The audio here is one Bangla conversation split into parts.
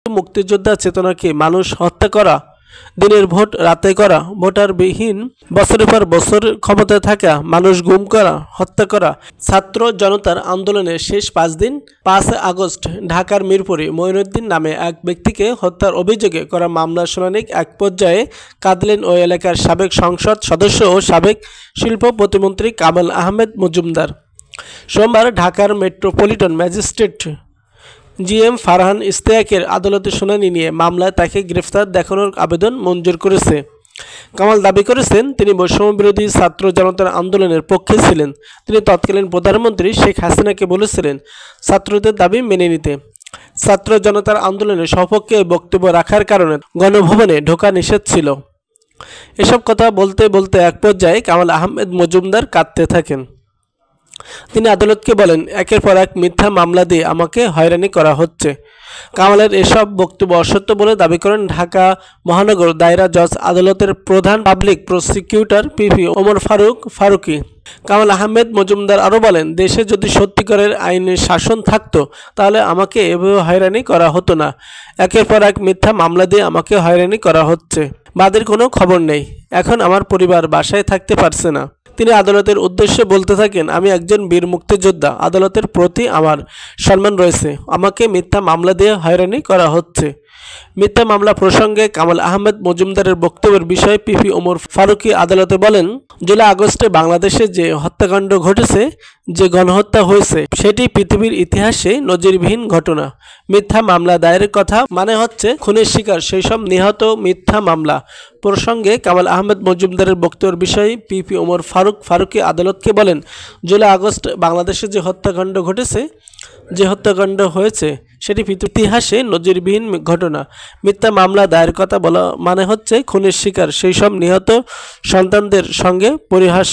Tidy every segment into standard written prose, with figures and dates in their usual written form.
মুক্তিযোদ্ধা চেতনাকে মানুষ হত্যা করা, দিনের ভোট রাতে করা, ভোটারবিহীন বছরের পর বছর ক্ষমতায় থাকা, মানুষ গুম করা, হত্যা করা। ছাত্র জনতার আন্দোলনের শেষ 5 দিন। 5 আগস্ট ঢাকার মিরপুরে মঈনুদ্দিন নামে এক ব্যক্তিকে হত্যার অভিযোগে করা মামলার শুনানি এক পর্যায়ে কাঁদলেন ওই এলাকার সাবেক সংসদ সদস্য ও সাবেক শিল্প প্রতিমন্ত্রী কামাল আহমেদ মজুমদার। সোমবার ঢাকার মেট্রোপলিটন ম্যাজিস্ট্রেট জিএম ফারহান ইশতিয়াকের আদালতে শুনানি নিয়ে মামলায় তাকে গ্রেফতার দেখানোর আবেদন মঞ্জুর করেছে। কামাল দাবি করেছেন, তিনি বৈষম্যবিরোধী ছাত্র জনতার আন্দোলনের পক্ষে ছিলেন। তিনি তৎকালীন প্রধানমন্ত্রী শেখ হাসিনাকে বলেছিলেন ছাত্রদের দাবি মেনে নিতে। ছাত্র জনতার আন্দোলনের সপক্ষে বক্তব্য রাখার কারণে গণভবনে ঢোকা নিষেধ ছিল। এসব কথা বলতে বলতে এক পর্যায়ে কামাল আহমেদ মজুমদার কাঁদতে থাকেন। তিনি আদালতকে বলেন, একের পর এক মিথ্যা মামলা দিয়ে আমাকে হয়রানি করা হচ্ছে। কামালের এসব বক্তব্য অসত্য বলে দাবি করেন ঢাকা মহানগর দায়রা জজ আদালতের প্রধান public prosecutor PP Omar Faruqui. Kamal Ahmed Majumdar আরও বলেন, দেশে যদি সত্যিকারের আইনের শাসন থাকতো তাহলে আমাকে এভাবে হয়রানি করা হতো না। একের পর এক মিথ্যা মামলা দিয়ে আমাকে হয়রানি করা হচ্ছে। বাদীর কোনো খবর নেই। এখন আমার পরিবার বাসায় থাকতে পারছে না। তিনি আদালতের উদ্দেশ্যে বলতে থাকেন, আমি একজন বীর মুক্তিযোদ্ধা, আদালতের প্রতি আমার সম্মান রয়েছে। আমাকে মিথ্যা মামলা দিয়ে হয়রানি করা হচ্ছে। মিথ্যা মামলা প্রসঙ্গে কামাল আহমেদ মজুমদারের বক্তব্যের বিষয়ে পিপি ওমর ফারুকী আদালতে বলেন, জুলাই আগস্টে বাংলাদেশে যে হত্যাকাণ্ড ঘটেছে, যে গণহত্যা হয়েছে, সেটি পৃথিবীর ইতিহাসে নজিরবিহীন ঘটনা। মিথ্যা মামলা দায়েরের কথা মানে হচ্ছে খুনের শিকার সেই সব নিহত। মিথ্যা মামলা প্রসঙ্গে কামাল আহমেদ মজুমদারের বক্তব্যের বিষয়ে পিপি ওমর ফারুকী আদালতকে বলেন, জুলাই আগস্ট বাংলাদেশে যে হত্যাকাণ্ড ঘটেছে, যে হত্যাকাণ্ড হয়েছে, সেটি ইতিহাসে নজিরবিহীন ঘটনা। মিথ্যা মামলা দায়ের কথা বলা মানে হচ্ছে খুনের শিকার সেই সব নিহত সন্তানদের সঙ্গে পরিহাস।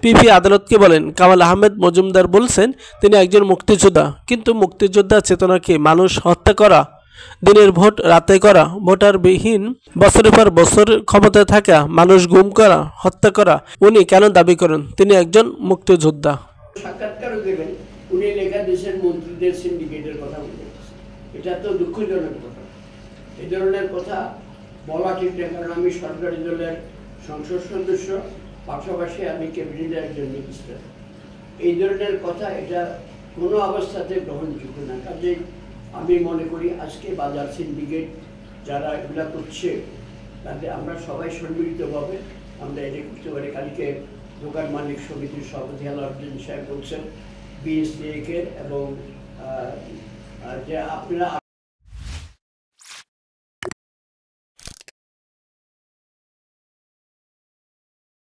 পিপি আদালতকে বলেন, কামাল আহমেদ মজুমদার বলছেন তিনি একজন মুক্তিযোদ্ধা, কিন্তু মুক্তিযোদ্ধা চেতনাকে মানুষ হত্যা করা, দিনের ভোট রাতে করা, ভোটারবিহীন বছরের পর বছর ক্ষমতায় থাকা, মানুষ গুম করা, হত্যা করা। উনি কেন দাবি করেন তিনি একজন মুক্তিযোদ্ধা? সাক্ষাৎকারও দেবেন, উনি লেখা দেশের মন্ত্রীদের সিন্ডিকেটের কথা বলতে, এটা তো দুঃখজনক কথা। এই ধরনের কথা বলা ঠিক না, কারণ আমি সরকারি দলের সংসদ সদস্য, পাশাপাশি আমি ক্যাবিনেটের একজন মিনিস্টার। এই ধরনের কথা এটা কোনো অবস্থাতে গ্রহণযোগ্য না। কাজে আমি মনে করি আজকে বাজার সিন্ডিকেট যারা এগুলা করছে, তাতে আমরা সবাই সম্মিলিতভাবে আমরা এটা করতে পারি। কালকে দোকান মালিক সমিতির সভাপতি আলাউদ্দিন সাহেব বলছেন বিএসটিএকে এবং যে আপনারা